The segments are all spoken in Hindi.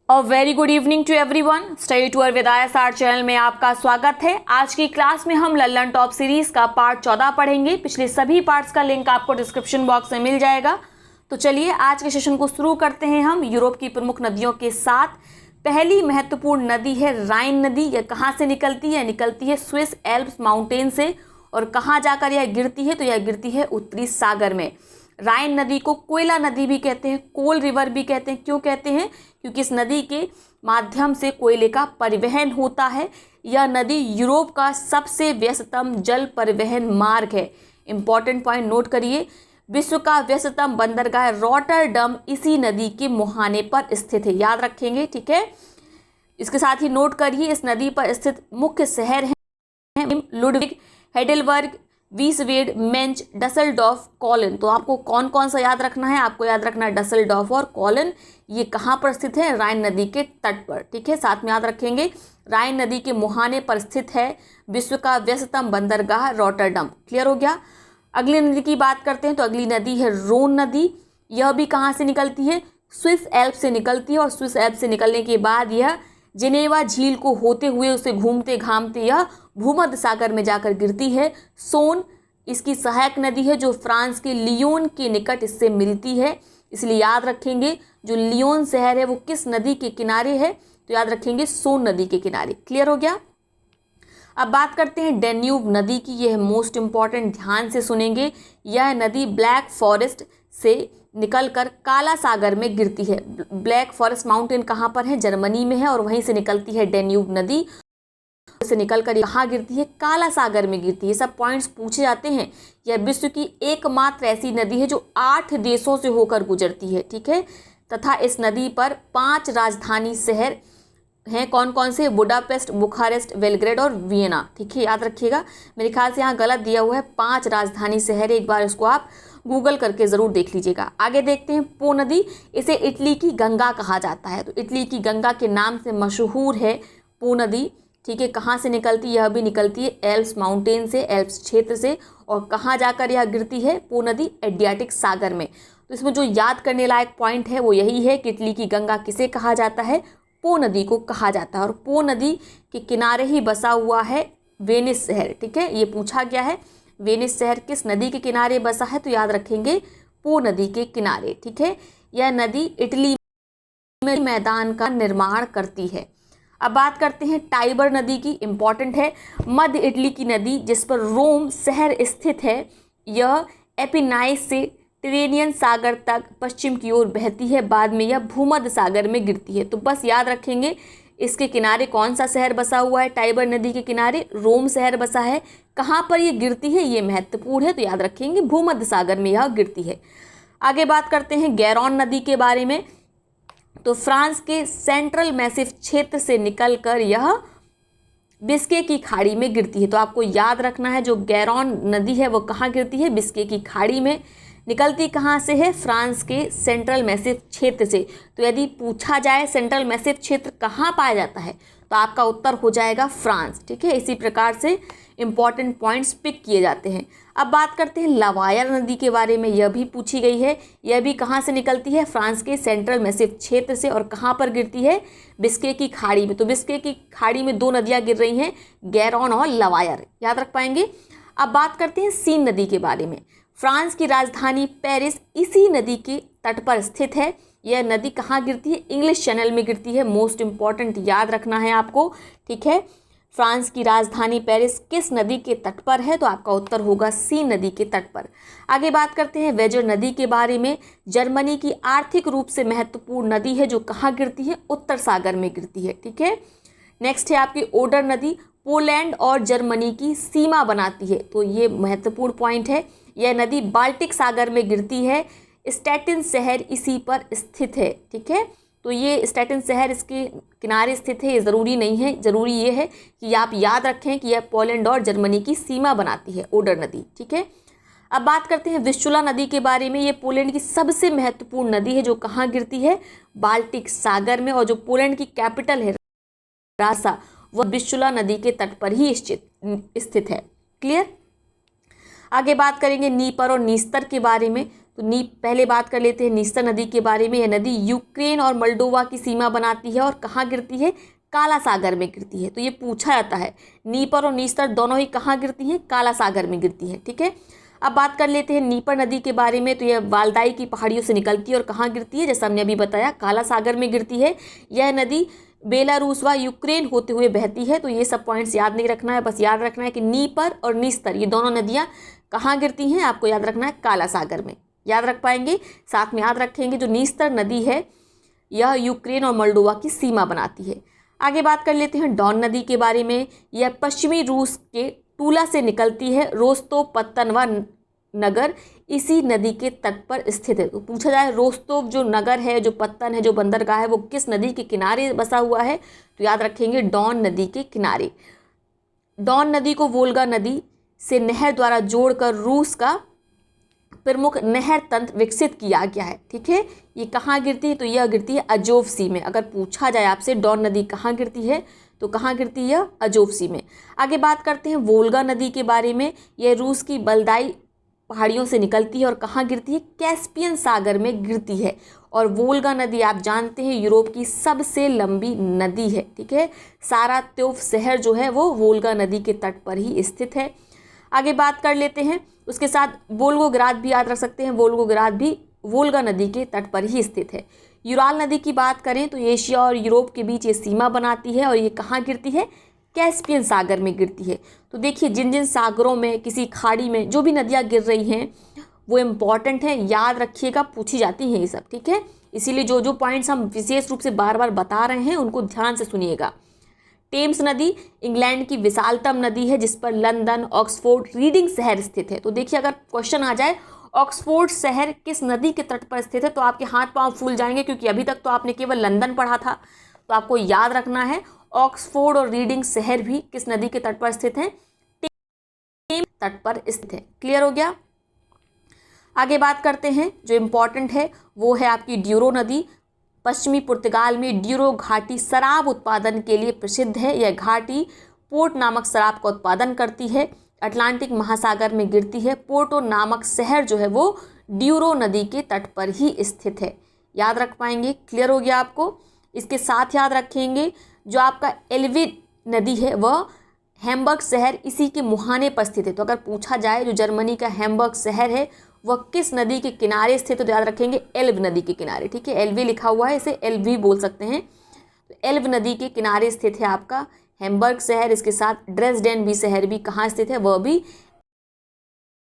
A very good evening to everyone. Study to विदायस आर्ट चैनल में आपका स्वागत है। आज की क्लास में हम लल्लन टॉप सीरीज का पार्ट 14 पढ़ेंगे। पिछले सभी पार्ट्स का लिंक आपको डिस्क्रिप्शन बॉक्स में मिल जाएगा। तो चलिए आज के सेशन को शुरू करते हैं हम यूरोप की प्रमुख नदियों के साथ। पहली महत्वपूर्ण नदी है राइन नदी। यह कहाँ से निकलती है? निकलती है स्विस एल्प्स माउंटेन से। और कहाँ जाकर यह गिरती है? तो यह गिरती है उत्तरी सागर में। राइन नदी को कोयला नदी भी कहते हैं, कोल रिवर भी कहते हैं। क्यों कहते हैं? क्योंकि इस नदी के माध्यम से कोयले का परिवहन होता है। यह नदी यूरोप का सबसे व्यस्ततम जल परिवहन मार्ग है। इंपॉर्टेंट पॉइंट नोट करिए, विश्व का व्यस्ततम बंदरगाह रॉटरडम इसी नदी के मुहाने पर स्थित है। याद रखेंगे, ठीक है। इसके साथ ही नोट करिए, इस नदी पर स्थित मुख्य शहर हैं लुडविग, हेडेलबर्ग, वीसवेड, मेंच, डसलडॉर्फ, कॉलन। तो आपको कौन कौन सा याद रखना है? आपको याद रखना है डसलडॉर्फ और कॉलन। ये कहाँ पर स्थित है? राइन नदी के तट पर, ठीक है। साथ में याद रखेंगे राइन नदी के मुहाने पर स्थित है विश्व का व्यस्ततम बंदरगाह रॉटरडम। क्लियर हो गया। अगली नदी की बात करते हैं तो अगली नदी है रोन नदी। यह भी कहाँ से निकलती है? स्विस एल्प से निकलती है। और स्विस एल्प से निकलने के बाद यह जिनेवा झील को होते हुए उसे घूमते घामते यह भूमध्य सागर में जाकर गिरती है। सोन इसकी सहायक नदी है जो फ्रांस के लियोन के निकट इससे मिलती है। इसलिए याद रखेंगे जो लियोन शहर है वो किस नदी के किनारे है? तो याद रखेंगे सोन नदी के किनारे। क्लियर हो गया। अब बात करते हैं डेन्यूब नदी की। यह मोस्ट इंपॉर्टेंट, ध्यान से सुनेंगे। यह नदी ब्लैक फॉरेस्ट से निकलकर काला सागर में गिरती है। ब्लैक फॉरेस्ट माउंटेन कहाँ पर है? जर्मनी में है। और वहीं से निकलती है डेन्यूब नदी। से निकलकर कहाँ गिरती है? काला सागर में गिरती है। सब पॉइंट्स पूछे जाते हैं। यह विश्व की एकमात्र ऐसी नदी है जो 8 देशों से होकर गुजरती है, ठीक है। तथा इस नदी पर 5 राजधानी शहर हैं। कौन कौन से? बुडापेस्ट, बुखारेस्ट, बेलग्रेड और वियना, ठीक है। याद रखिएगा, मेरे ख्याल से यहाँ गलत दिया हुआ है। 5 राजधानी शहर, एक बार इसको आप गूगल करके ज़रूर देख लीजिएगा। आगे देखते हैं पो नदी। इसे इटली की गंगा कहा जाता है। तो इटली की गंगा के नाम से मशहूर है पो नदी, ठीक है। कहाँ से निकलती है? यह भी निकलती है एल्प्स माउंटेन से, एल्प्स क्षेत्र से। और कहाँ जाकर यह गिरती है पो नदी? एड्रियाटिक सागर में। तो इसमें जो याद करने लायक पॉइंट है वो यही है कि इटली की गंगा किसे कहा जाता है? पो नदी को कहा जाता है। और पो नदी के किनारे ही बसा हुआ है वेनिस शहर, ठीक है। ये पूछा गया है वेनिस शहर किस नदी के किनारे बसा है? तो याद रखेंगे पो नदी के किनारे, ठीक है। यह नदी इटली में मैदान का निर्माण करती है। अब बात करते हैं टाइबर नदी की। इंपॉर्टेंट है, मध्य इटली की नदी जिस पर रोम शहर स्थित है। यह एपिनाइस से टिरेनियन सागर तक पश्चिम की ओर बहती है। बाद में यह भूमध्य सागर में गिरती है। तो बस याद रखेंगे इसके किनारे कौन सा शहर बसा हुआ है? टाइबर नदी के किनारे रोम शहर बसा है। कहाँ पर यह गिरती है? ये महत्वपूर्ण है। तो याद रखेंगे भूमध्य सागर में यह गिरती है। आगे बात करते हैं गैरोन नदी के बारे में। तो फ्रांस के सेंट्रल मैसिव क्षेत्र से निकलकर यह बिस्के की खाड़ी में गिरती है। तो आपको याद रखना है जो गैरोन नदी है वो कहाँ गिरती है? बिस्के की खाड़ी में। निकलती कहाँ से है? फ्रांस के सेंट्रल मैसिव क्षेत्र से। तो यदि पूछा जाए सेंट्रल मैसिव क्षेत्र कहाँ पाया जाता है तो आपका उत्तर हो जाएगा फ्रांस, ठीक है। इसी प्रकार से इंपॉर्टेंट पॉइंट्स पिक किए जाते हैं। अब बात करते हैं लवायर नदी के बारे में। यह भी पूछी गई है। यह भी कहाँ से निकलती है? फ्रांस के सेंट्रल मैसिव क्षेत्र से। और कहाँ पर गिरती है? बिस्के की खाड़ी में। तो बिस्के की खाड़ी में 2 नदियाँ गिर रही हैं, गैरोन और लवायर। याद रख पाएंगे। अब बात करते हैं सीन नदी के बारे में। फ्रांस की राजधानी पेरिस इसी नदी के तट पर स्थित है। यह नदी कहाँ गिरती है? इंग्लिश चैनल में गिरती है। मोस्ट इंपॉर्टेंट, याद रखना है आपको, ठीक है। फ्रांस की राजधानी पेरिस किस नदी के तट पर है? तो आपका उत्तर होगा सीन नदी के तट पर। आगे बात करते हैं वेजर नदी के बारे में। जर्मनी की आर्थिक रूप से महत्वपूर्ण नदी है जो कहाँ गिरती है? उत्तर सागर में गिरती है, ठीक है। नेक्स्ट है आपकी ओडर नदी। पोलैंड और जर्मनी की सीमा बनाती है। तो ये महत्वपूर्ण पॉइंट है। यह नदी बाल्टिक सागर में गिरती है। स्टेटिन शहर इसी पर स्थित है, ठीक है। तो ये स्टेटिन शहर इसके किनारे स्थित है, ये ज़रूरी नहीं है। ज़रूरी ये है कि आप याद रखें कि यह पोलैंड और जर्मनी की सीमा बनाती है ओडर नदी, ठीक है। अब बात करते हैं विस्चुला नदी के बारे में। ये पोलैंड की सबसे महत्वपूर्ण नदी है जो कहाँ गिरती है? बाल्टिक सागर में। और जो पोलैंड की कैपिटल है रासा, वह विस्चुला नदी के तट पर ही स्थित है। क्लियर। आगे बात करेंगे नीपर और नीस्तर के बारे में। तो पहले बात कर लेते हैं नीस्तर नदी के बारे में। यह नदी यूक्रेन और मोल्डोवा की सीमा बनाती है और कहाँ गिरती है? काला सागर में गिरती है। तो ये पूछा जाता है, नीपर और नीस्तर दोनों ही कहाँ गिरती हैं? काला सागर में गिरती है। ठीक है, अब बात कर लेते हैं नीपर नदी के बारे में। तो यह वाल्दाई की पहाड़ियों से निकलती है और कहाँ गिरती है? जैसा हमने अभी बताया, काला सागर में गिरती है। यह नदी बेलारूस व यूक्रेन होते हुए बहती है। तो ये सब पॉइंट्स याद नहीं रखना है, बस याद रखना है कि नीपर और नीस्तर ये दोनों नदियाँ कहाँ गिरती हैं? आपको याद रखना है काला सागर में। याद रख पाएंगे? साथ में याद रखेंगे जो नीस्तर नदी है यह यूक्रेन और मोल्डोवा की सीमा बनाती है। आगे बात कर लेते हैं डॉन नदी के बारे में। यह पश्चिमी रूस के टूला से निकलती है। रोस्तोव, पत्तन व नगर इसी नदी के तट पर स्थित है। तो पूछा जाए रोस्तोव जो नगर है, जो पत्तन है, जो बंदरगाह है, वो किस नदी के किनारे बसा हुआ है? तो याद रखेंगे डॉन नदी के किनारे। डॉन नदी को वोल्गा नदी से नहर द्वारा जोड़कर रूस का प्रमुख नहर तंत्र विकसित किया गया है। ठीक है, ये कहाँ गिरती है? तो यह गिरती है अजोव सी में। अगर पूछा जाए आपसे डॉन नदी कहाँ गिरती है, तो कहाँ गिरती है? अजोव सी में। आगे बात करते हैं वोल्गा नदी के बारे में। यह रूस की बल्दाई पहाड़ियों से निकलती है और कहाँ गिरती है? कैस्पियन सागर में गिरती है। और वोल्गा नदी आप जानते हैं यूरोप की सबसे लंबी नदी है। ठीक है, सारातोव शहर जो है वो वोल्गा नदी के तट पर ही स्थित है। आगे बात कर लेते हैं, उसके साथ वोल्गोग्राद भी याद रख सकते हैं। वोल्गोग्राद भी वोल्गा नदी के तट पर ही स्थित है। यूराल नदी की बात करें तो एशिया और यूरोप के बीच ये सीमा बनाती है और ये कहाँ गिरती है? कैस्पियन सागर में गिरती है। तो देखिए जिन जिन सागरों में, किसी खाड़ी में जो भी नदियाँ गिर रही हैं वो इम्पॉर्टेंट हैं, याद रखिएगा, पूछी जाती हैं ये सब। ठीक है, इसीलिए जो जो पॉइंट्स हम विशेष रूप से बार बार बता रहे हैं उनको ध्यान से सुनिएगा। टेम्स नदी इंग्लैंड की विशालतम नदी है जिस पर लंदन, ऑक्सफोर्ड, रीडिंग शहर स्थित है। तो देखिए अगर क्वेश्चन आ जाए ऑक्सफोर्ड शहर किस नदी के तट पर स्थित है तो आपके हाथ पांव फूल जाएंगे, क्योंकि अभी तक तो आपने केवल लंदन पढ़ा था। तो आपको याद रखना है ऑक्सफोर्ड और रीडिंग शहर भी किस नदी के तट पर स्थित हैं? टेम्स तट पर स्थित है। क्लियर हो गया? आगे बात करते हैं, जो इम्पोर्टेंट है वो है आपकी ड्यूरो नदी। पश्चिमी पुर्तगाल में ड्यूरो घाटी शराब उत्पादन के लिए प्रसिद्ध है। यह घाटी पोर्ट नामक शराब का उत्पादन करती है। अटलांटिक महासागर में गिरती है। पोर्टो नामक शहर जो है वो ड्यूरो नदी के तट पर ही स्थित है। याद रख पाएंगे? क्लियर हो गया आपको? इसके साथ याद रखेंगे जो आपका एल्बी नदी है वह हैम्बर्ग शहर इसी के मुहाने पर स्थित है। तो अगर पूछा जाए जो जर्मनी का हैम्बर्ग शहर है वह किस नदी के किनारे स्थित है, तो याद रखेंगे एल्ब नदी के किनारे। ठीक है, एल्बी लिखा हुआ है, इसे एल्बी बोल सकते हैं। तो एल्ब नदी के किनारे स्थित है आपका हैम्बर्ग शहर। इसके साथ ड्रेसडेन भी शहर भी कहाँ स्थित है? वह भी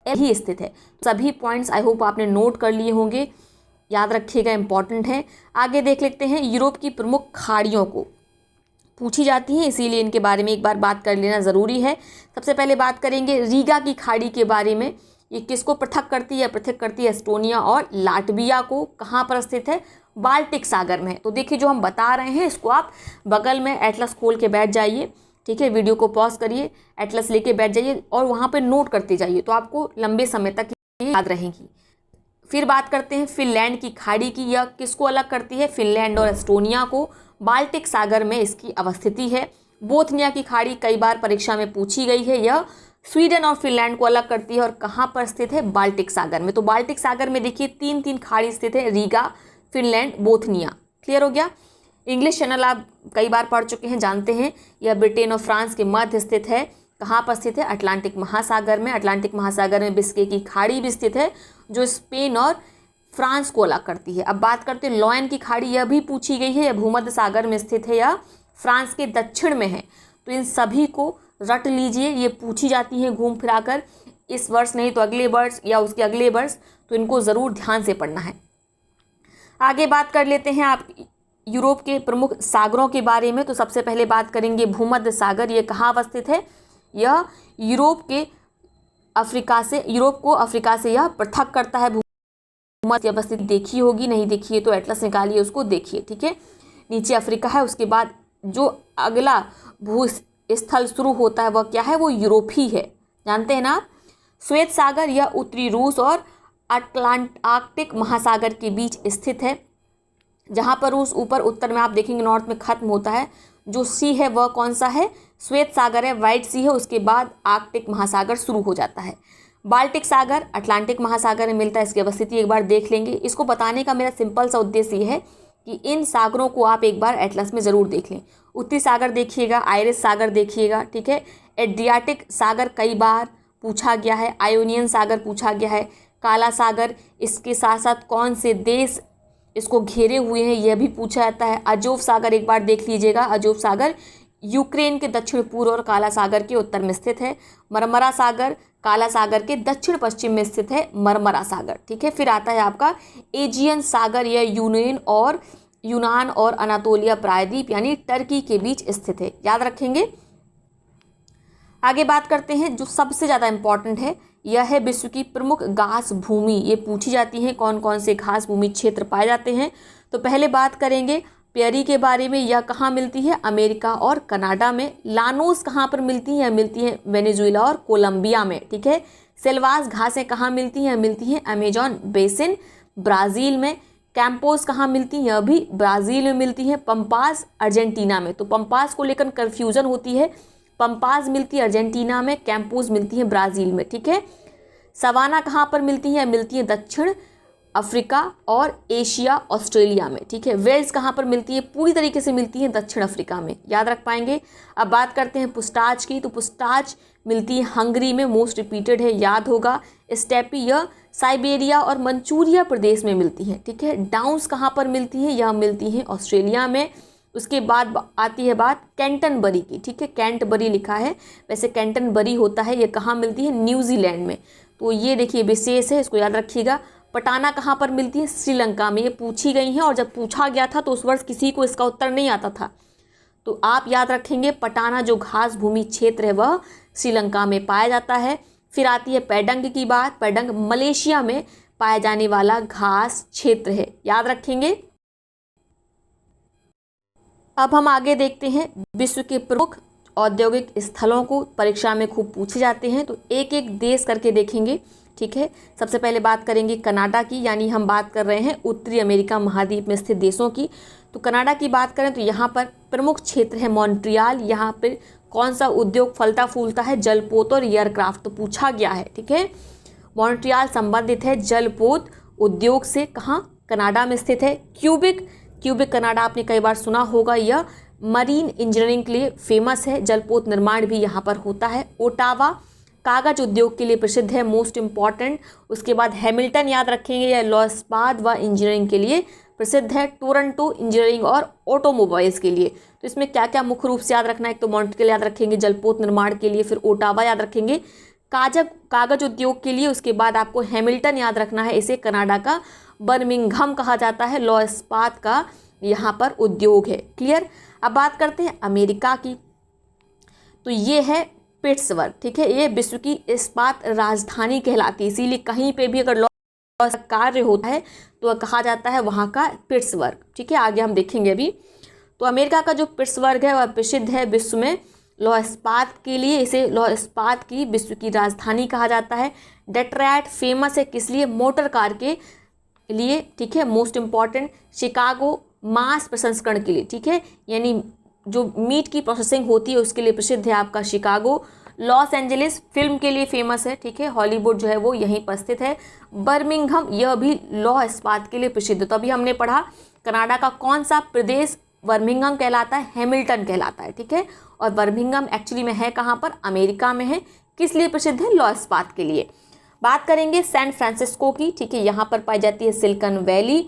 ही स्थित है। सभी पॉइंट्स आई होप आपने नोट कर लिए होंगे, याद रखिएगा, इंपॉर्टेंट है। आगे देख लेते हैं, यूरोप की प्रमुख खाड़ियों को पूछी जाती हैं, इसीलिए इनके बारे में एक बार बात कर लेना ज़रूरी है। सबसे पहले बात करेंगे रीगा की खाड़ी के बारे में। ये किसको पृथक करती है? पृथक करती है एस्टोनिया और लाटविया को। कहाँ पर स्थित है? बाल्टिक सागर में है। तो देखिए जो हम बता रहे हैं इसको आप बगल में एटलस खोल के बैठ जाइए। ठीक है, वीडियो को पॉज करिए, एटलस लेके बैठ जाइए और वहाँ पे नोट करते जाइए, तो आपको लंबे समय तक ये याद रहेगी। फिर बात करते हैं फिनलैंड की खाड़ी की। यह किसको अलग करती है? फिनलैंड और एस्टोनिया को। बाल्टिक सागर में इसकी अवस्थिति है। बोथनिया की खाड़ी कई बार परीक्षा में पूछी गई है। यह स्वीडन और फिनलैंड को अलग करती है और कहाँ पर स्थित है? बाल्टिक सागर में। तो बाल्टिक सागर में देखिए तीन तीन खाड़ी स्थित है, रीगा, फिनलैंड, बोथनिया। क्लियर हो गया? इंग्लिश चैनल आप कई बार पढ़ चुके हैं, जानते हैं। यह ब्रिटेन और फ्रांस के मध्य स्थित है। कहाँ पर स्थित है? अटलांटिक महासागर में। अटलांटिक महासागर में बिस्के की खाड़ी भी स्थित है जो स्पेन और फ्रांस को अलग करती है। अब बात करते हैं लोयन की खाड़ी, यह भी पूछी गई है। यह भूमध्य सागर में स्थित है, यह फ्रांस के दक्षिण में है। तो इन सभी को रट लीजिए, ये पूछी जाती हैं घूम फिराकर, इस वर्ष नहीं तो अगले वर्ष या उसके अगले वर्ष, तो इनको ज़रूर ध्यान से पढ़ना है। आगे बात कर लेते हैं आप यूरोप के प्रमुख सागरों के बारे में। तो सबसे पहले बात करेंगे भूमध्य सागर। ये कहाँ अवस्थित है? यह यूरोप को अफ्रीका से यह पृथक करता है। भूमध्य अवस्थित देखी होगी, नहीं देखी है तो एटलस निकालिए, उसको देखिए। ठीक है, नीचे अफ्रीका है, उसके बाद जो अगला भूस्थल शुरू होता है वह क्या है? वो यूरोप ही है, जानते हैं ना आप। श्वेत सागर यह उत्तरी रूस और आर्कटिक महासागर के बीच स्थित है। जहाँ पर रूस ऊपर उत्तर में आप देखेंगे नॉर्थ में खत्म होता है, जो सी है वह कौन सा है? श्वेत सागर है, व्हाइट सी है, उसके बाद आर्कटिक महासागर शुरू हो जाता है। बाल्टिक सागर अटलांटिक महासागर में मिलता है, इसकी अवस्थिति एक बार देख लेंगे। इसको बताने का मेरा सिंपल सा उद्देश्य ये है कि इन सागरों को आप एक बार एटलस में ज़रूर देख लें। उत्तरी सागर देखिएगा, आयरिश सागर देखिएगा, ठीक है। एड्रियाटिक सागर कई बार पूछा गया है, आयोनियन सागर पूछा गया है, काला सागर, इसके साथ साथ कौन से देश इसको घेरे हुए हैं यह भी पूछा जाता है। अजोव सागर एक बार देख लीजिएगा, अजोव सागर यूक्रेन के दक्षिण पूर्व और काला सागर के उत्तर में स्थित है। मरमरा सागर काला सागर के दक्षिण पश्चिम में स्थित है मरमरा सागर, ठीक है। फिर आता है आपका एजियन सागर, यह यूनान और अनातोलिया प्रायद्वीप यानी टर्की के बीच स्थित है, याद रखेंगे। आगे बात करते हैं जो सबसे ज़्यादा इम्पॉर्टेंट है, यह है विश्व की प्रमुख घास भूमि। ये पूछी जाती हैं कौन कौन से घास भूमि क्षेत्र पाए जाते हैं। तो पहले बात करेंगे पेरी के बारे में। यह कहाँ मिलती है? अमेरिका और कनाडा में। लानोस कहाँ पर मिलती हैं? मिलती हैं वेनेजुएला और कोलंबिया में, ठीक है। सेल्वास घासें कहाँ मिलती हैं? मिलती हैं अमेजॉन बेसिन ब्राज़ील में। कैंपोस कहाँ मिलती हैं? यह भी ब्राज़ील में मिलती हैं। पंपास अर्जेंटीना में। तो पंपास को लेकर कन्फ्यूज़न होती है, पंपास मिलती है अर्जेंटीना में, कैंपोस मिलती है ब्राज़ील में, ठीक है। सवाना कहाँ पर मिलती है? मिलती है दक्षिण अफ्रीका और एशिया ऑस्ट्रेलिया में, ठीक है। वेल्स कहाँ पर मिलती है? पूरी तरीके से मिलती है दक्षिण अफ्रीका में, याद रख पाएंगे। अब बात करते हैं पुस्ताच की। तो पुस्ताच मिलती है हंगरी में, मोस्ट रिपीटेड है, याद होगा। स्टेपी यह साइबेरिया और मंचूरिया प्रदेश में मिलती है, ठीक है। डाउन्स कहाँ पर मिलती है? यह मिलती है ऑस्ट्रेलिया में। उसके बाद आती है बात कैंटनबरी की, ठीक है। कैंटबरी लिखा है, वैसे कैंटनबरी होता है, ये कहाँ मिलती है? न्यूजीलैंड में। तो ये देखिए विशेष है, इसको याद रखिएगा। पटाना कहाँ पर मिलती है? श्रीलंका में। ये पूछी गई हैं और जब पूछा गया था तो उस वर्ष किसी को इसका उत्तर नहीं आता था, तो आप याद रखेंगे पटाना जो घास भूमि क्षेत्र है वह श्रीलंका में पाया जाता है। फिर आती है पैडंग की बात। पैडंग मलेशिया में पाया जाने वाला घास क्षेत्र है, याद रखेंगे। अब हम आगे देखते हैं विश्व के प्रमुख औद्योगिक स्थलों को, परीक्षा में खूब पूछे जाते हैं, तो एक एक देश करके देखेंगे, ठीक है। सबसे पहले बात करेंगे कनाडा की, यानी हम बात कर रहे हैं उत्तरी अमेरिका महाद्वीप में स्थित देशों की। तो कनाडा की बात करें तो यहाँ पर प्रमुख क्षेत्र है मॉन्ट्रियल। यहाँ पर कौन सा उद्योग फलता फूलता है? जलपोत और एयरक्राफ्ट, तो पूछा गया है, ठीक है। मॉन्ट्रियल संबंधित है जलपोत उद्योग से, कहाँ? कनाडा में स्थित है। क्यूबिक कनाडा आपने कई बार सुना होगा, यह मरीन इंजीनियरिंग के लिए फेमस है, जलपोत निर्माण भी यहाँ पर होता है। ओटावा कागज उद्योग के लिए प्रसिद्ध है, मोस्ट इम्पॉर्टेंट। उसके बाद हैमिल्टन याद रखेंगे, यह लॉ इस्पात व इंजीनियरिंग के लिए प्रसिद्ध है। टोरंटो इंजीनियरिंग और ऑटोमोबाइल्स के लिए। तो इसमें क्या क्या मुख्य रूप से याद रखना है? एक तो मॉन्ट्रियल याद रखेंगे जलपोत निर्माण के लिए, फिर ओटावा याद रखेंगे कागज उद्योग के लिए। उसके बाद आपको हैमिल्टन याद रखना है, इसे कनाडा का बर्मिंघम कहा जाता है, लॉ इस्पात का यहाँ पर उद्योग है, क्लियर। अब बात करते हैं अमेरिका की। तो ये है पिट्सबर्ग, ठीक है। ये विश्व की इस्पात राजधानी कहलाती है, इसीलिए कहीं पे भी अगर लॉ कार्य होता है तो कहा जाता है वहाँ का पिट्सबर्ग, ठीक है। आगे हम देखेंगे अभी। तो अमेरिका का जो पिट्सबर्ग है वह प्रसिद्ध है विश्व में लौह इस्पात के लिए, इसे लौह इस्पात की विश्व की राजधानी कहा जाता है। डेट्रॉयट फेमस है किस लिए? मोटर कार के लिए, ठीक है, मोस्ट इम्पॉर्टेंट। शिकागो मांस प्रसंस्करण के लिए, ठीक है, यानी जो मीट की प्रोसेसिंग होती है उसके लिए प्रसिद्ध है आपका शिकागो। लॉस एंजलिस फिल्म के लिए फेमस है, ठीक है, हॉलीवुड जो है वो यहीं पर स्थित है। बर्मिंघम यह भी लौह इस्पात के लिए प्रसिद्ध। तो अभी हमने पढ़ा कनाडा का कौन सा प्रदेश बर्मिंघम कहलाता है? हैमिल्टन कहलाता है, ठीक है। और बर्मिंघम एक्चुअली में है कहाँ पर? अमेरिका में है। किस लिए प्रसिद्ध है? लौह इस्पात के लिए। बात करेंगे सैन फ्रांसिस्को की, ठीक है, यहाँ पर पाई जाती है सिलिकॉन वैली।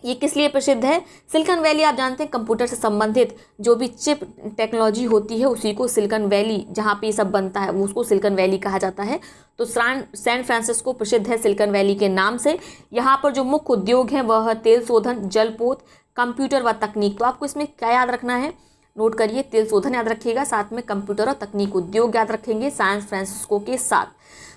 ये किस लिए प्रसिद्ध है? सिलिकॉन वैली आप जानते हैं कंप्यूटर से संबंधित जो भी चिप टेक्नोलॉजी होती है उसी को सिलिकॉन वैली, जहाँ पे ये सब बनता है वो उसको सिलिकॉन वैली कहा जाता है। तो सैन फ्रांसिस्को प्रसिद्ध है सिलिकॉन वैली के नाम से। यहाँ पर जो मुख्य उद्योग हैं वह तेल शोधन, जलपोत, कंप्यूटर व तकनीक। तो आपको इसमें क्या याद रखना है? नोट करिए, तेल शोधन याद रखिएगा, साथ में कंप्यूटर और तकनीक उद्योग याद रखेंगे सैन फ्रांसिस्को के साथ।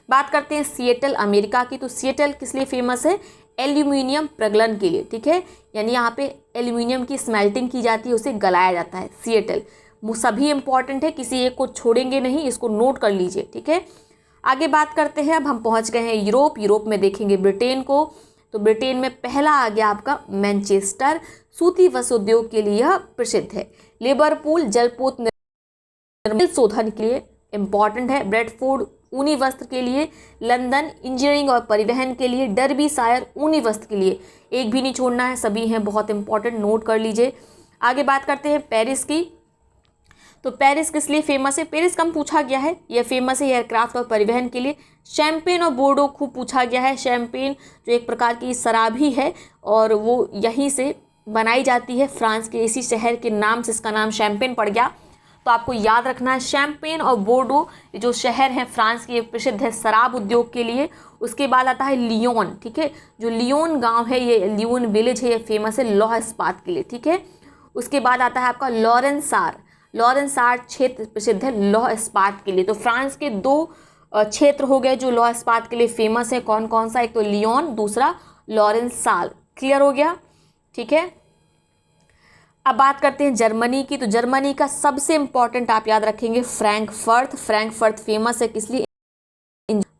बात करते हैं सिएटल अमेरिका की। तो सिएटल किस लिए फेमस है? एल्यूमिनियम प्रगलन के लिए, ठीक है, यानी यहाँ पे एल्यूमिनियम की स्मेल्टिंग की जाती है, उसे गलाया जाता है। सिएटल सभी इंपॉर्टेंट है, किसी एक को छोड़ेंगे नहीं, इसको नोट कर लीजिए, ठीक है। आगे बात करते हैं, अब हम पहुँच गए हैं यूरोप में देखेंगे ब्रिटेन को। तो ब्रिटेन में पहला आ गया आपका मैनचेस्टर, सूती वस्त्र उद्योग के लिए यह प्रसिद्ध है। लिवरपूल जलपोत शोधन के लिए इम्पॉर्टेंट है। ब्रेडफोर्ड ऊनी वस्त्र के लिए, लंदन इंजीनियरिंग और परिवहन के लिए, डर्बीशायर ऊनी वस्त्र के लिए। एक भी नहीं छोड़ना है, सभी हैं, बहुत इंपॉर्टेंट, नोट कर लीजिए। आगे बात करते हैं पेरिस की। तो पेरिस किस लिए फेमस है? पेरिस कम पूछा गया है, यह फेमस है एयरक्राफ्ट और परिवहन के लिए। शैंपेन और बोर्डो खूब पूछा गया है। शैंपेन जो एक प्रकार की शराब ही है और वो यहीं से बनाई जाती है, फ्रांस के इसी शहर के नाम से इसका नाम शैंपेन पड़ गया। तो आपको याद रखना है शैंपेन और बोर्डो जो शहर हैं फ्रांस के, प्रसिद्ध है शराब उद्योग के लिए। उसके बाद आता है लियोन, ठीक है, जो लियोन गांव है, ये लियोन विलेज है, ये फेमस है लौह इस्पात के लिए, ठीक है। उसके बाद आता है आपका लॉरेंसार। लॉरेंसार क्षेत्र प्रसिद्ध है लौह इस्पात के लिए। तो फ्रांस के 2 क्षेत्र हो गए जो लौह इस्पात के लिए फेमस है। कौन कौन सा? एक तो लियोन, दूसरा लॉरेंसाल। क्लियर हो गया, ठीक है। अब बात करते हैं जर्मनी की। तो जर्मनी का सबसे इंपॉर्टेंट आप याद रखेंगे फ्रैंकफर्ट। फ्रैंकफर्ट फेमस है किस लिए?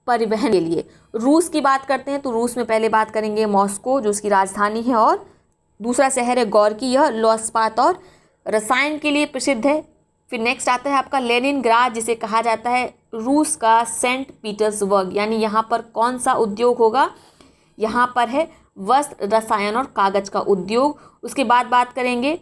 परिवहन के लिए। रूस की बात करते हैं तो रूस में पहले बात करेंगे मॉस्को जो उसकी राजधानी है, और दूसरा शहर है गॉर्की, यह लौह इस्पात और रसायन के लिए प्रसिद्ध है। फिर नेक्स्ट आता है आपका लेनिनग्राड, जिसे कहा जाता है रूस का सेंट पीटर्सबर्ग। यानी यहाँ पर कौन सा उद्योग होगा? यहाँ पर है वस्त्र, रसायन और कागज का उद्योग। उसके बाद बात करेंगे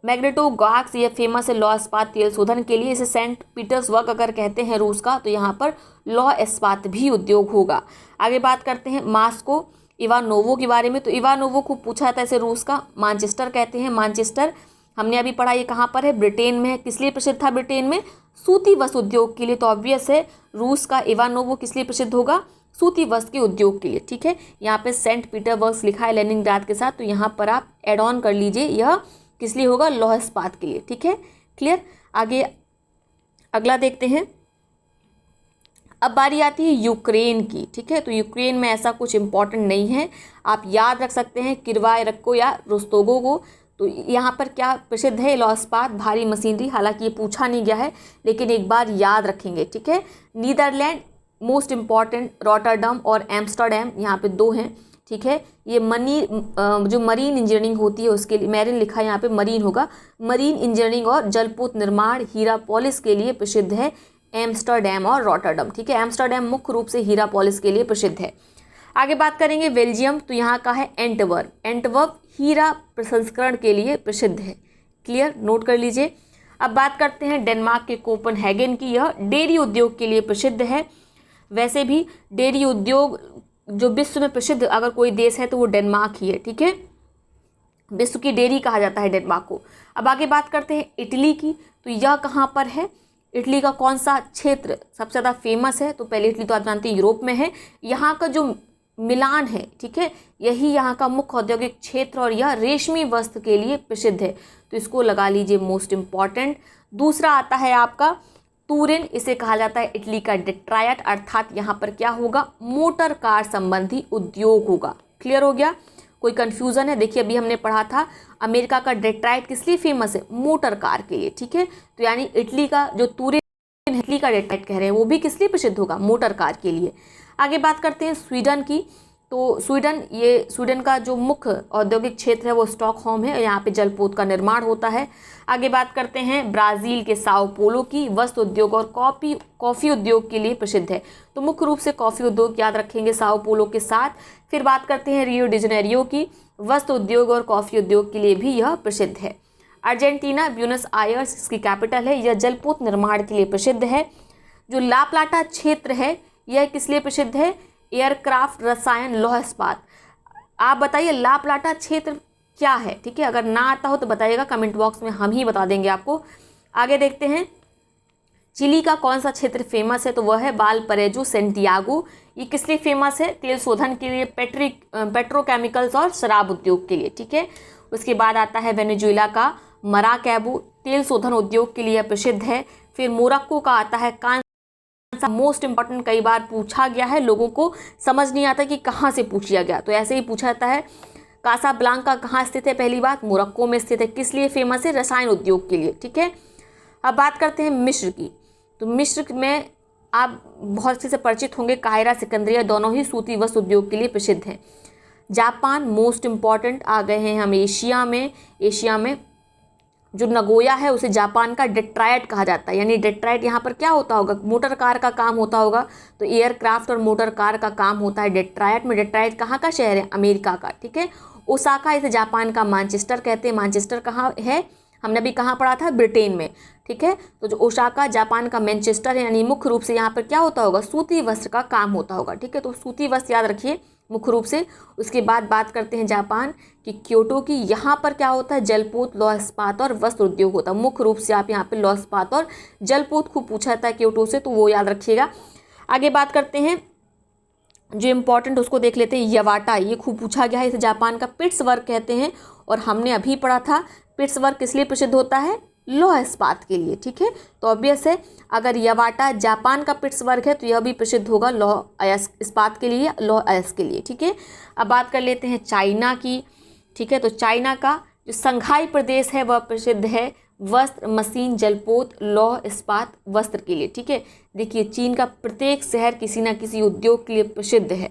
मैग्नेटोगॉर्स्क, ये फेमस है लौह इस्पात तेल शोधन के लिए। इसे सेंट पीटर्सबर्ग अगर कहते हैं रूस का, तो यहाँ पर लौह इस्पात भी उद्योग होगा। आगे बात करते हैं मास्को इवानोवो के बारे में। तो इवानोवो को पूछा जाता है इसे रूस का मानचेस्टर कहते हैं। मानचेस्टर हमने अभी पढ़ा, ये कहाँ पर है? ब्रिटेन में है। किस लिए प्रसिद्ध था ब्रिटेन में? सूती वस्त्र उद्योग के लिए। तो ऑब्वियस है रूस का इवानोवो किस लिए प्रसिद्ध होगा? सूती वस्त्र के उद्योग के लिए, ठीक है। यहाँ पे सेंट पीटर्सबर्ग लिखा है लेनिनग्राड के साथ, तो यहाँ पर आप एड ऑन कर लीजिए, यह किस लिए होगा? लौह इस्पात के लिए, ठीक है। क्लियर। आगे अगला देखते हैं। अब बारी आती है यूक्रेन की, ठीक है। तो यूक्रेन में ऐसा कुछ इंपॉर्टेंट नहीं है, आप याद रख सकते हैं किरवाय रक्को या रोस्तोगो को। तो यहाँ पर क्या प्रसिद्ध है? लौह इस्पात, भारी मशीनरी। हालांकि ये पूछा नहीं गया है, लेकिन एक बार याद रखेंगे, ठीक है। नीदरलैंड मोस्ट इम्पॉर्टेंट रॉटरडम और एम्स्टर्डम, यहाँ पे 2 हैं, ठीक है। ये जो मरीन इंजीनियरिंग होती है उसके लिए, मैरिन लिखा है यहाँ पे, मरीन होगा। मरीन इंजीनियरिंग और जलपोत निर्माण हीरा पॉलिश के लिए प्रसिद्ध है एम्स्टर्डम और रॉटरडम, ठीक है। एम्स्टर्डम मुख्य रूप से हीरा पॉलिश के लिए प्रसिद्ध है। आगे बात करेंगे बेल्जियम। तो यहाँ का है एंटवर्प। एंटवर्प हीरा प्रसंस्करण के लिए प्रसिद्ध है। क्लियर, नोट कर लीजिए। अब बात करते हैं डेनमार्क के कोपनहेगन की। यह डेयरी उद्योग के लिए प्रसिद्ध है। वैसे भी डेयरी उद्योग जो विश्व में प्रसिद्ध अगर कोई देश है तो वो डेनमार्क ही है, ठीक है। विश्व की डेयरी कहा जाता है डेनमार्क को। अब आगे बात करते हैं इटली की। तो यह कहाँ पर है? इटली का कौन सा क्षेत्र सबसे ज़्यादा फेमस है? तो पहले इटली तो आप जानते हैं यूरोप में है। यहाँ का जो मिलान है, ठीक है, यही यहाँ का मुख्य औद्योगिक क्षेत्र और यह रेशमी वस्त्र के लिए प्रसिद्ध है। तो इसको लगा लीजिए मोस्ट इम्पॉर्टेंट। दूसरा आता है आपका तुरिन, इसे कहा जाता है इटली का डेट्रायट, अर्थात यहाँ पर क्या होगा? मोटर कार संबंधी उद्योग होगा। क्लियर हो गया? कोई कंफ्यूजन है? देखिए अभी हमने पढ़ा था अमेरिका का डेट्राइट किस लिए फेमस है? मोटर कार के लिए, ठीक है। तो यानी इटली का जो तुरिन, इटली का डेट्राइट कह रहे हैं, वो भी किस लिए प्रसिद्ध होगा? मोटर कार के लिए। आगे बात करते हैं स्वीडन की। तो स्वीडन का जो मुख्य औद्योगिक क्षेत्र है वो स्टॉकहोम है, यहाँ पे जलपोत का निर्माण होता है। आगे बात करते हैं ब्राज़ील के साओ पोलो की। वस्त्र उद्योग और कॉफ़ी उद्योग के लिए प्रसिद्ध है। तो मुख्य रूप से कॉफ़ी उद्योग याद रखेंगे साओ पोलो के साथ। फिर बात करते हैं रियो डी जेनेरियो की। वस्त्र उद्योग और कॉफ़ी उद्योग के लिए भी यह प्रसिद्ध है। अर्जेंटीना ब्यूनस आयर्स इसकी कैपिटल है, यह जलपोत निर्माण के लिए प्रसिद्ध है। जो ला प्लाटा क्षेत्र है यह किस लिए प्रसिद्ध है? एयरक्राफ्ट, रसायन, लौह इस्पात। आप बताइए ला प्लाटा क्षेत्र क्या है, ठीक है। अगर ना आता हो तो बताइएगा कमेंट बॉक्स में, हम ही बता देंगे आपको। आगे देखते हैं चिली का कौन सा क्षेत्र फेमस है? तो वह है वालपरेजो सेंटियागो। ये किस लिए फेमस है? तेल शोधन के लिए, पेट्रोकेमिकल्स और शराब उद्योग के लिए, ठीक है। उसके बाद आता है वेनेजुएला का मराकैबो, तेल शोधन उद्योग के लिए प्रसिद्ध है। फिर मोरक्को का आता है मोस्ट इंपॉर्टेंट, कई बार पूछा गया है, लोगों को समझ नहीं आता कि कहाँ से पूछ लिया गया, तो ऐसे ही पूछा जाता है। कासाब्लांका कहाँ स्थित है? पहली बात मोरक्को में स्थित है। किस लिए फेमस है? रसायन उद्योग के लिए, ठीक है। अब बात करते हैं मिस्र की। तो मिस्र में आप बहुत अच्छे से परिचित होंगे, काहिरा, सिकंदरिया दोनों ही सूती वस्त्र उद्योग के लिए प्रसिद्ध हैं। जापान मोस्ट इम्पॉर्टेंट, आ गए हैं हम एशिया में। जो नगोया है उसे जापान का डेट्रायट कहा जाता है। यानी डेट्रायट यहाँ पर क्या होता होगा, मोटर कार का काम होता होगा। तो एयरक्राफ्ट और मोटर कार का काम होता है डेट्रायट में। डेट्रायट कहाँ का शहर है, अमेरिका का, ठीक है। ओसाका इसे जापान का मैनचेस्टर कहते हैं। मैनचेस्टर कहाँ है, हमने अभी कहाँ पढ़ा था, ब्रिटेन में, ठीक है। तो जो ओसाका जापान का मैनचेस्टर है, यानी मुख्य रूप से यहाँ पर क्या होता होगा, सूती वस्त्र का काम होता होगा, ठीक है। तो सूती वस्त्र याद रखिए मुख्य रूप से। उसके बाद बात करते हैं जापान की क्योटो की। यहाँ पर क्या होता है, जलपोत, लौह इस्पात और वस्त्र उद्योग होता है। मुख्य रूप से आप यहाँ पे लौह इस्पात और जलपोत खूब पूछा जाता है क्योटो से, तो वो याद रखिएगा। आगे बात करते हैं जो इम्पोर्टेंट उसको देख लेते हैं। यवाटा, ये खूब पूछा गया है, इसे जापान का पिट्स वर्ग कहते हैं। और हमने अभी पढ़ा था पिट्स वर्ग किस लिए प्रसिद्ध होता है, लौह इस्पात के लिए, ठीक है। तो ऑब्वियस है अगर यवाटा जापान का पिट्स वर्ग है तो यह भी प्रसिद्ध होगा लौह इस्पात के लिए, लौह अयस्क के लिए, ठीक है। अब बात कर लेते हैं चाइना की, ठीक है। तो चाइना का जो संघाई प्रदेश है वह प्रसिद्ध है वस्त्र, मशीन, जलपोत, लौह इस्पात, वस्त्र के लिए, ठीक है। देखिए चीन का प्रत्येक शहर किसी न किसी उद्योग के लिए प्रसिद्ध है।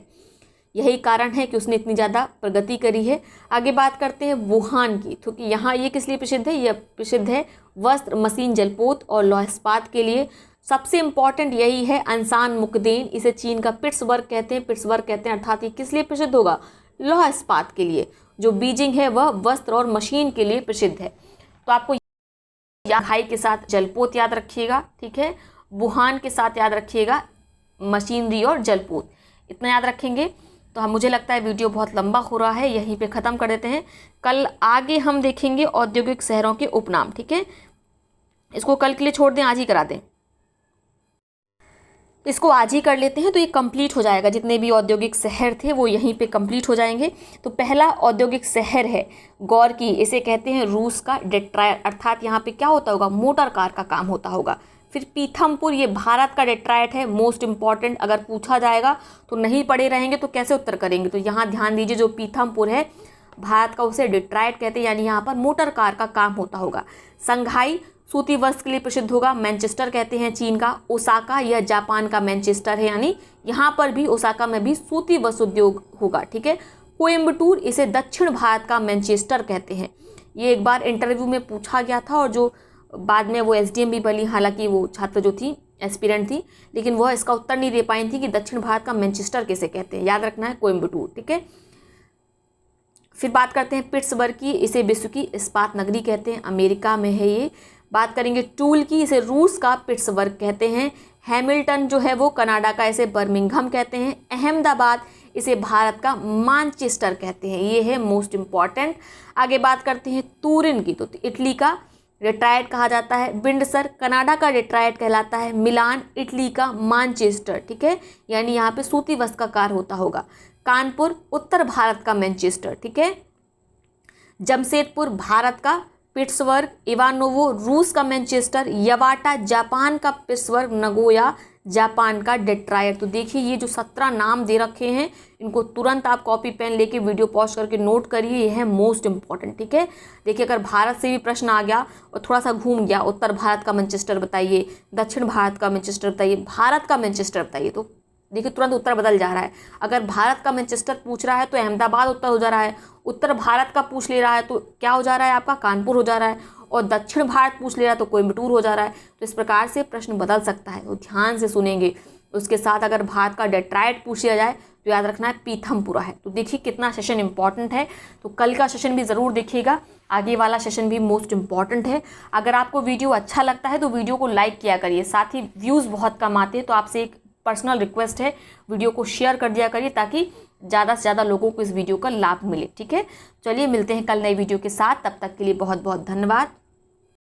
यही कारण है कि उसने इतनी ज़्यादा प्रगति करी है। आगे बात करते हैं वुहान की, क्योंकि यहाँ ये किस लिए प्रसिद्ध है, यह प्रसिद्ध है वस्त्र, मशीन, जलपोत और लौह इस्पात के लिए। सबसे इम्पॉर्टेंट यही है अनसान मुकदेन, इसे चीन का पिट्स वर्ग कहते हैं। पिट्स वर्ग कहते हैं अर्थात ये किस लिए प्रसिद्ध होगा, लौह इस्पात के लिए। जो बीजिंग है वह वस्त्र और मशीन के लिए प्रसिद्ध है। तो आपको हाई के साथ जलपोत याद रखिएगा, ठीक है। वुहान के साथ याद रखिएगा मशीनरी और जलपोत, इतना याद रखेंगे। तो मुझे लगता है वीडियो बहुत लंबा हो रहा है, यहीं पे ख़त्म कर देते हैं। कल आगे हम देखेंगे औद्योगिक शहरों के उपनाम, ठीक है। इसको कल के लिए छोड़ दें, आज ही करा दें, इसको आज ही कर लेते हैं तो ये कंप्लीट हो जाएगा। जितने भी औद्योगिक शहर थे वो यहीं पे कंप्लीट हो जाएंगे। तो पहला औद्योगिक शहर है गौरकी, इसे कहते हैं रूस का डेट्रायट, अर्थात यहाँ पे क्या होता होगा, मोटर कार का काम होता होगा। फिर पीथमपुर, ये भारत का डेट्रायट है, मोस्ट इंपॉर्टेंट, अगर पूछा जाएगा तो नहीं पढ़े रहेंगे तो कैसे उत्तर करेंगे। तो यहाँ ध्यान दीजिए जो पीथमपुर है भारत का उसे डेट्रायट कहते हैं, यानी यहाँ पर मोटर कार का काम होता होगा। संघाई सूती वस्त्र के लिए प्रसिद्ध होगा, मैनचेस्टर कहते हैं चीन का। ओसाका यह जापान का मैनचेस्टर है, यानी यहाँ पर भी ओसाका में भी सूती वस्त्र उद्योग होगा, ठीक है। कोयम्बटूर, इसे दक्षिण भारत का मैनचेस्टर कहते हैं। ये एक बार इंटरव्यू में पूछा गया था और जो बाद में वो एसडीएम भी बनी, हालांकि वो छात्र जो थी एस्पिरेंट थी, लेकिन वह इसका उत्तर नहीं दे पाई थी कि दक्षिण भारत का मैनचेस्टर किसे कहते हैं। याद रखना है कोयम्बटूर, ठीक है। फिर बात करते हैं पिट्सबर्ग की, इसे विश्व की इस्पात नगरी कहते हैं, अमेरिका में है ये। बात करेंगे टूल की, इसे रूस का पिट्सबर्ग कहते हैं। हैमिल्टन जो है वो कनाडा का, इसे बर्मिंघम कहते हैं। अहमदाबाद, इसे भारत का मानचेस्टर कहते हैं, ये है मोस्ट इम्पॉर्टेंट। आगे बात करते हैं तुरिन की, तो इटली का डेट्रायट कहा जाता है। विंडसर कनाडा का डेट्रायट कहलाता है। मिलान इटली का मानचेस्टर, ठीक है, यानी यहाँ पे सूती वस्त्र का कार्य होता होगा। कानपुर उत्तर भारत का मैनचेस्टर, ठीक है। जमशेदपुर भारत का पिट्सबर्ग। इवानोवो रूस का मैनचेस्टर। यवाटा जापान का पिट्सबर्ग। नगोया जापान का डेट्रायट। तो देखिए ये जो 17 नाम दे रखे हैं इनको तुरंत आप कॉपी पेन लेके वीडियो पॉज करके नोट करिए, ये है मोस्ट इंपॉर्टेंट, ठीक है। देखिए अगर भारत से भी प्रश्न आ गया और थोड़ा सा घूम गया, उत्तर भारत का मैनचेस्टर बताइए, दक्षिण भारत का मैनचेस्टर बताइए, भारत का मैनचेस्टर बताइए, तो देखिए तुरंत उत्तर बदल जा रहा है। अगर भारत का मैनचेस्टर पूछ रहा है तो अहमदाबाद उत्तर हो जा रहा है, उत्तर भारत का पूछ ले रहा है तो क्या हो जा रहा है आपका, कानपुर हो जा रहा है, और दक्षिण भारत पूछ ले रहा है तो कोयम्बटूर हो जा रहा है। तो इस प्रकार से प्रश्न बदल सकता है, तो ध्यान से सुनेंगे। उसके साथ अगर भारत का डेट्रायट पूछ लिया जाए तो याद रखना है पीथमपुरा है। तो देखिए कितना सेशन इंपॉर्टेंट है, तो कल का सेशन भी ज़रूर देखिएगा, आगे वाला सेशन भी मोस्ट इंपॉर्टेंट है। अगर आपको वीडियो अच्छा लगता है तो वीडियो को लाइक किया करिए, साथ ही व्यूज़ बहुत कम आते हैं तो आपसे एक पर्सनल रिक्वेस्ट है, वीडियो को शेयर कर दिया करिए ताकि ज़्यादा से ज़्यादा लोगों को इस वीडियो का लाभ मिले, ठीक है। चलिए मिलते हैं कल नई वीडियो के साथ, तब तक के लिए बहुत बहुत धन्यवाद।